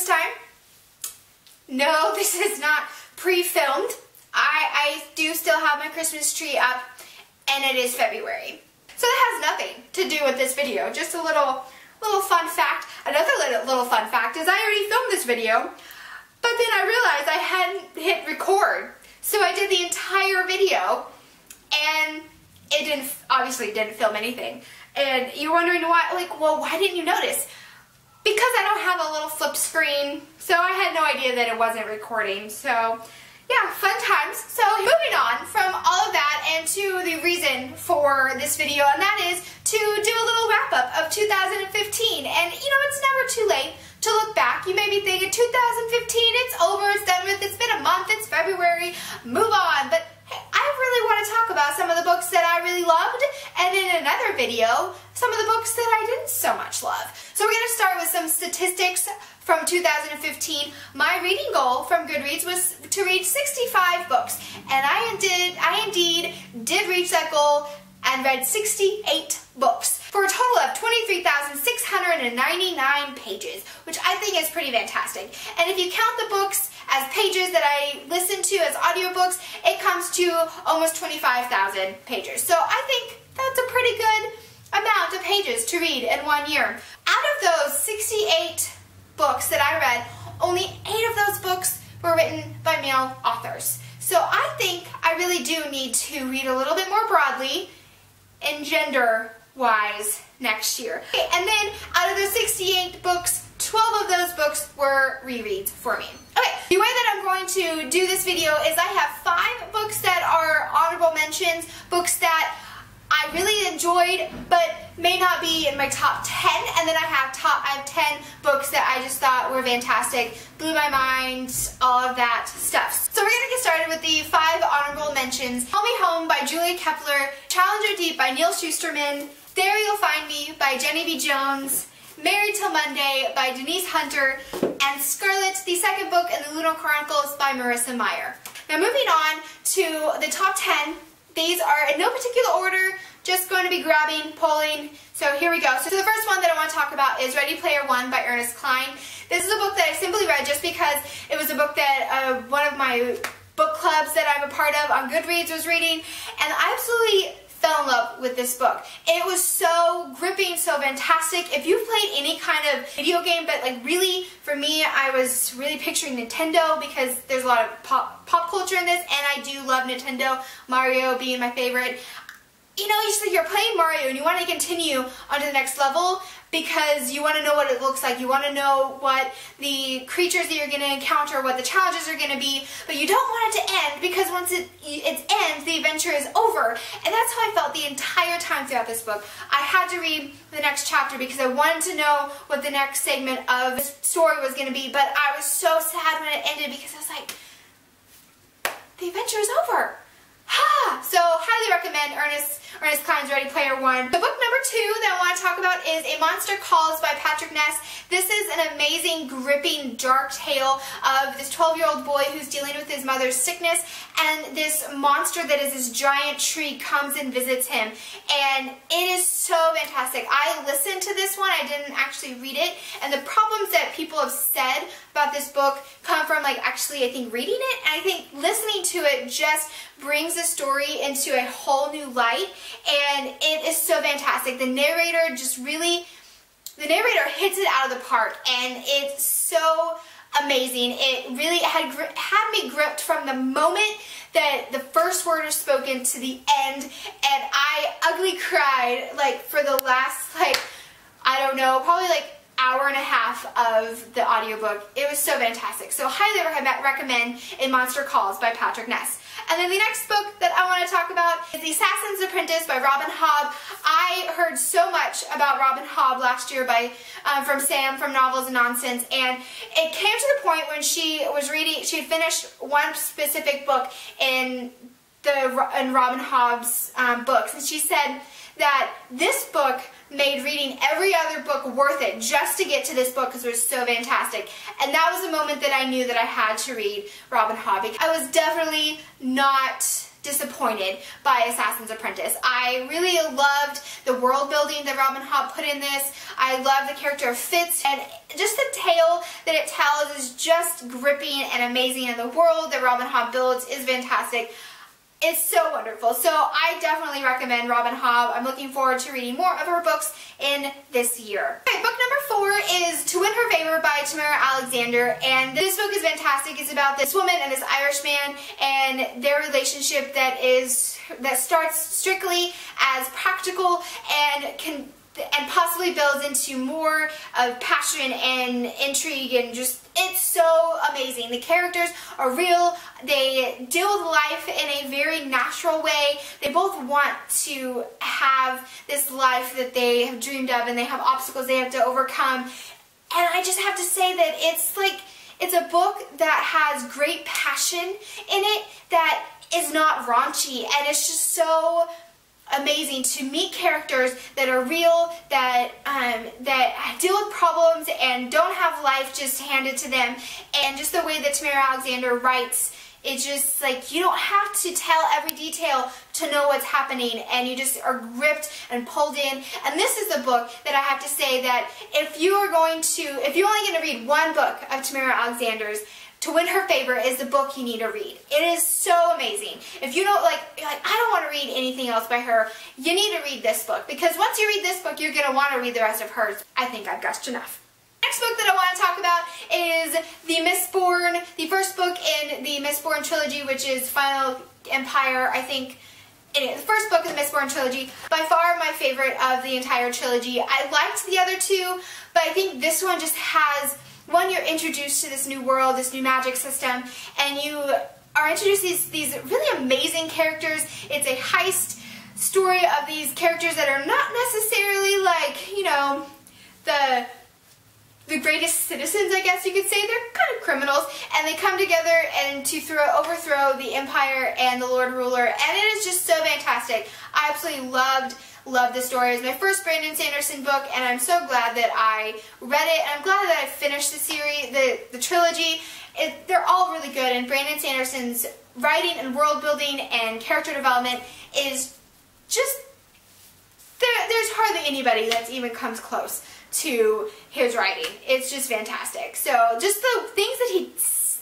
Christmas time. No, this is not pre-filmed. I do still have my Christmas tree up, and it is February. So it has nothing to do with this video, just a little fun fact. Another little fun fact is I already filmed this video, but then I realized I hadn't hit record. So I did the entire video, and it obviously didn't film anything. And you're wondering why, like, well, why didn't you notice? Because I don't have a little flip screen, so I had no idea that it wasn't recording. So yeah, fun times. So moving on from all of that and to the reason for this video, and that is to do a little wrap up of 2015. And you know, it's never too late to look back. You may be thinking 2015, it's over, it's done with, it's been a month, it's February, move on. But hey, I really want to talk about some of the books that I really loved, and in another video, some of the books that I didn't so much love. So we're going to start with some statistics from 2015. My reading goal from Goodreads was to read 65 books, and I indeed did reach that goal and read 68 books for a total of 23,699 pages, which I think is pretty fantastic. And if you count the books as pages that I listened to as audiobooks, it comes to almost 25,000 pages. So I think that's a pretty good amount of pages to read in 1 year. Out of those 68 books that I read, only 8 of those books were written by male authors. So I think I really do need to read a little bit more broadly and gender-wise next year. Okay, and then out of those 68 books, 12 of those books were rereads for me. Okay, the way that I'm going to do this video is I have 5 books that are honorable mentions, books that I really enjoyed but may not be in my top 10, and then I have 10 books that I just thought were fantastic, blew my mind, all of that stuff. So we're going to get started with the 5 honorable mentions. Call Me Home by Julia Kepler, Challenger Deep by Neil Shusterman, There You'll Find Me by Jenny B. Jones, Married Till Monday by Denise Hunter, and Scarlet, the second book in the Lunar Chronicles by Marissa Meyer. Now moving on to the top 10. These are in no particular order, just going to be grabbing, pulling. So here we go. So the first one that I want to talk about is Ready Player One by Ernest Cline. This is a book that I simply read just because it was a book that one of my book clubs that I'm a part of on Goodreads was reading, and I absolutely fell in love with this book. It was so gripping, so fantastic. If you've played any kind of video game, but like really, for me, I was really picturing Nintendo because there's a lot of pop culture in this, and I do love Nintendo, Mario being my favorite. You know, you're playing Mario and you want to continue on to the next level because you want to know what it looks like. You want to know what the creatures that you're going to encounter, what the challenges are going to be, but you don't want it to end because once it ends, the adventure is over. And that's how I felt the entire time throughout this book. I had to read the next chapter because I wanted to know what the next segment of the story was going to be, but I was so sad when it ended because I was like, the adventure is over. So highly recommend Ernest Cline's Ready Player One. The book number 2 that I want to talk about is A Monster Calls by Patrick Ness. This is an amazing, gripping, dark tale of this 12-year-old boy who's dealing with his mother's sickness, and this monster that is this giant tree comes and visits him. And it is so fantastic. I listened to this one, I didn't actually read it, and the problems that people have said about this book come from actually I think reading it, and I think listening to it just brings the story into a whole new light, and it is so fantastic. The narrator hits it out of the park, and it's so amazing. It really had me gripped from the moment that the first word is spoken to the end, and I ugly cried for the last I don't know, probably hour and a half of the audiobook. It was so fantastic. So highly recommend A Monster Calls by Patrick Ness. And then the next book that I want to talk about is The Assassin's Apprentice by Robin Hobb. I heard so much about Robin Hobb last year from Sam from Novels and Nonsense, and it came to the point when she was reading, she had finished one specific book in Robin Hobb's books, and she said that this book made reading every other book worth it just to get to this book because it was so fantastic. And that was the moment that I knew that I had to read Robin Hobb. I was definitely not disappointed by Assassin's Apprentice. I really loved the world building that Robin Hobb put in this. I love the character of Fitz, and just the tale that it tells is just gripping and amazing, and the world that Robin Hobb builds is fantastic. It's so wonderful. So I definitely recommend Robin Hobb. I'm looking forward to reading more of her books in this year. Okay, book number 4 is To Win Her Favor by Tamara Alexander, and this book is fantastic. It's about this woman and this Irish man and their relationship that starts strictly as practical and possibly builds into more of passion and intrigue, and just, it's so amazing. The characters are real. They deal with life in a very natural way. They both want to have this life that they have dreamed of, and they have obstacles they have to overcome. And I just have to say that it's a book that has great passion in it, that is not raunchy, and it's just so amazing to meet characters that are real, that deal with problems and don't have life just handed to them. And just the way that Tamara Alexander writes, it's just like, you don't have to tell every detail to know what's happening, and you just are gripped and pulled in. And this is a book that I have to say that if you're only going to read one book of Tamara Alexander's, To Win Her Favor is the book you need to read. It is so amazing. If you don't you're like, I don't want to read anything else by her, you need to read this book, because once you read this book, you're going to want to read the rest of hers. I think I've gushed enough. Next book that I want to talk about is the first book in the Mistborn trilogy, which is Final Empire, I think. Anyway, the first book of the Mistborn trilogy, by far my favorite of the entire trilogy. I liked the other two, but I think this one just has, one, you're introduced to this new world, this new magic system, and you are introduced to these really amazing characters. It's a heist story of these characters that are not necessarily the greatest citizens, I guess you could say. They're kind of criminals, and they come together and to overthrow the Empire and the Lord Ruler, and it is just so fantastic. I absolutely loved the story. It was my first Brandon Sanderson book, and I'm so glad that I read it, and I'm glad that I finished the series, the trilogy. They're all really good, and Brandon Sanderson's writing and world building and character development is just, there's hardly anybody that even comes close to his writing. It's just fantastic. So just the things that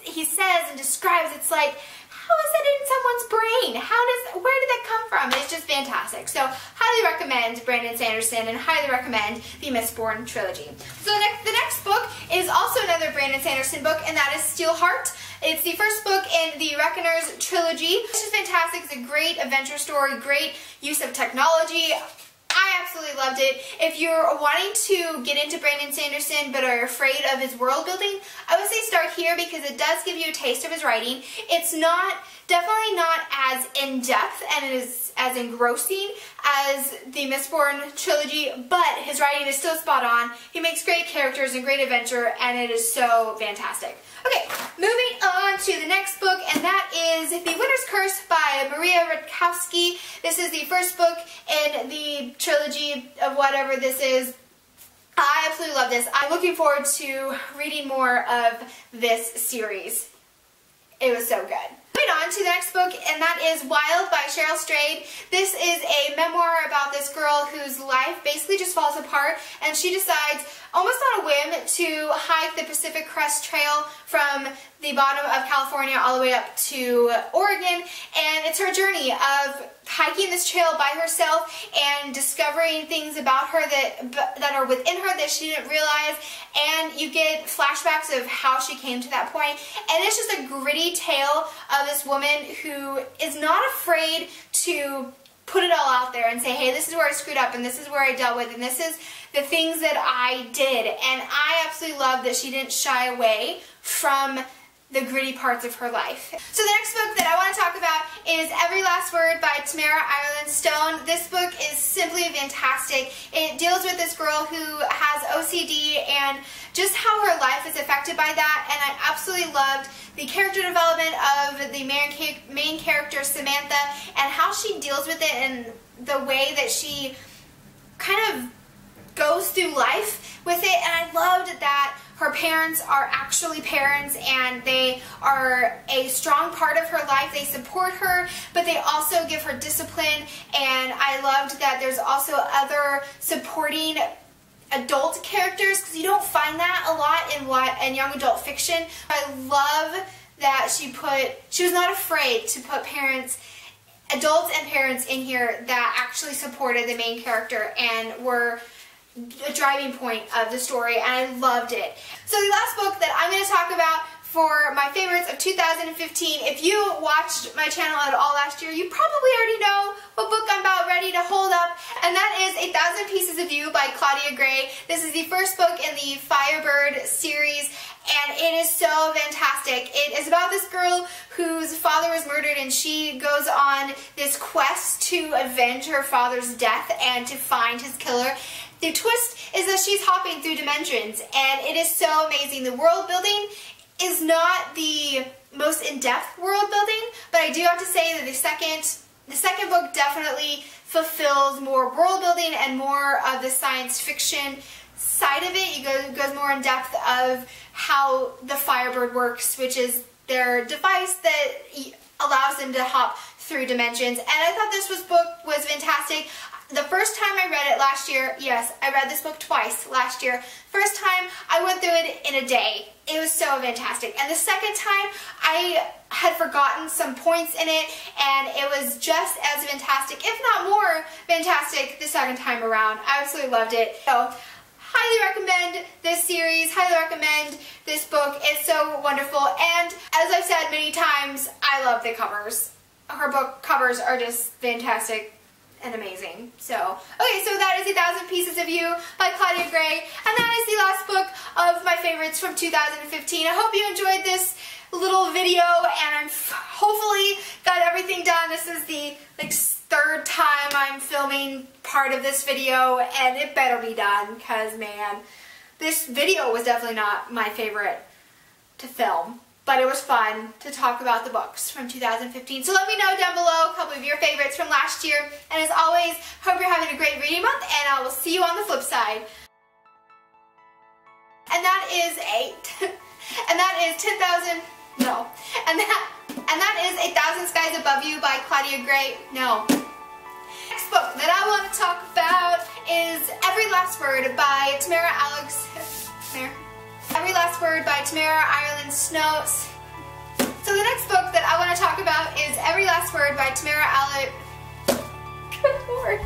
he says and describes, it's like, how is that in someone's brain? Where did that come from? It's just fantastic. So highly recommend Brandon Sanderson, and highly recommend the Mistborn trilogy. So the next book is also another Brandon Sanderson book, and that is Steelheart. It's the first book in the Reckoners trilogy. It's just fantastic. It's a great adventure story, great use of technology. I absolutely loved it. If you're wanting to get into Brandon Sanderson but are afraid of his world building, I would say start here, because it does give you a taste of his writing. It's definitely not as in-depth and it is as engrossing as the Mistborn trilogy, but his writing is still spot on. He makes great characters and great adventure, and it is so fantastic. Okay, moving on to the next book, and that is The Winter's Curse by Maria Rutkowski. This is the first book in the trilogy of whatever this is. I absolutely love this. I'm looking forward to reading more of this series. It was so good. Moving on to the next book, and that is Wild by Cheryl Strayed. This is a memoir about this girl whose life basically just falls apart, and she decides, almost on a whim, to hike the Pacific Crest Trail from the bottom of California all the way up to Oregon, and it's her journey of hiking this trail by herself and discovering things about her that are within her that she didn't realize, and you get flashbacks of how she came to that point, and it's just a gritty tale of this woman who is not afraid to put it all out there and say, hey, this is where I screwed up, and this is where I dealt with, and this is the things that I did. And I absolutely love that she didn't shy away from the gritty parts of her life. So the next book that I want to talk about is Every Last Word by Tamara Ireland Stone. This book is simply fantastic. It deals with this girl who has OCD and just how her life is affected by that, and I absolutely loved the character development of the main character, Samantha, and how she deals with it, and the way that she kind of goes through life with it, and I loved that her parents are actually parents and they are a strong part of her life. They support her, but they also give her discipline, and I loved that there's also other supporting adult characters, because you don't find that a lot in young adult fiction. I love that she was not afraid to put adults and parents in here that actually supported the main character and were a driving point of the story, and I loved it. So the last book that I'm going to talk about for my favorites of 2015, if you watched my channel at all last year, you probably already know what book I'm about ready to hold up, and that is 1,000 Pieces of You by Claudia Gray. This is the first book in the Firebird series, and it is so fantastic. It is about this girl whose father was murdered, and she goes on this quest to avenge her father's death and to find his killer. The twist is that she's hopping through dimensions, and it is so amazing. The world building is not the most in-depth world building, but I do have to say that the second book definitely fulfills more world building and more of the science fiction side of it. It goes more in depth of how the Firebird works, which is their device that allows them to hop through dimensions. And I thought this book was fantastic. The first time I read it last year, yes, I read this book twice last year. First time, I went through it in a day. It was so fantastic. And the second time, I had forgotten some points in it, and it was just as fantastic, if not more fantastic, the second time around. I absolutely loved it. So, highly recommend this series, highly recommend this book. It's so wonderful, and as I've said many times, I love the covers. Her book covers are just fantastic and amazing. So, okay, so that is 1,000 Pieces of You by Claudia Gray, and that is the last book of my favorites from 2015. I hope you enjoyed this little video, and I've hopefully got everything done. This is the third time I'm filming part of this video, and it better be done, because man, this video was definitely not my favorite to film. But it was fun to talk about the books from 2015. So let me know down below a couple of your favorites from last year. And as always, hope you're having a great reading month, and I will see you on the flip side. And that is and that is 10,000, no. And that is 1,000 Skies Above You by Claudia Gray, no. Next book that I want to talk about is Every Last Word by Every Last Word by Tamara Ireland Snow. So the next book that I want to talk about is Every Last Word by Tamara Good Lord.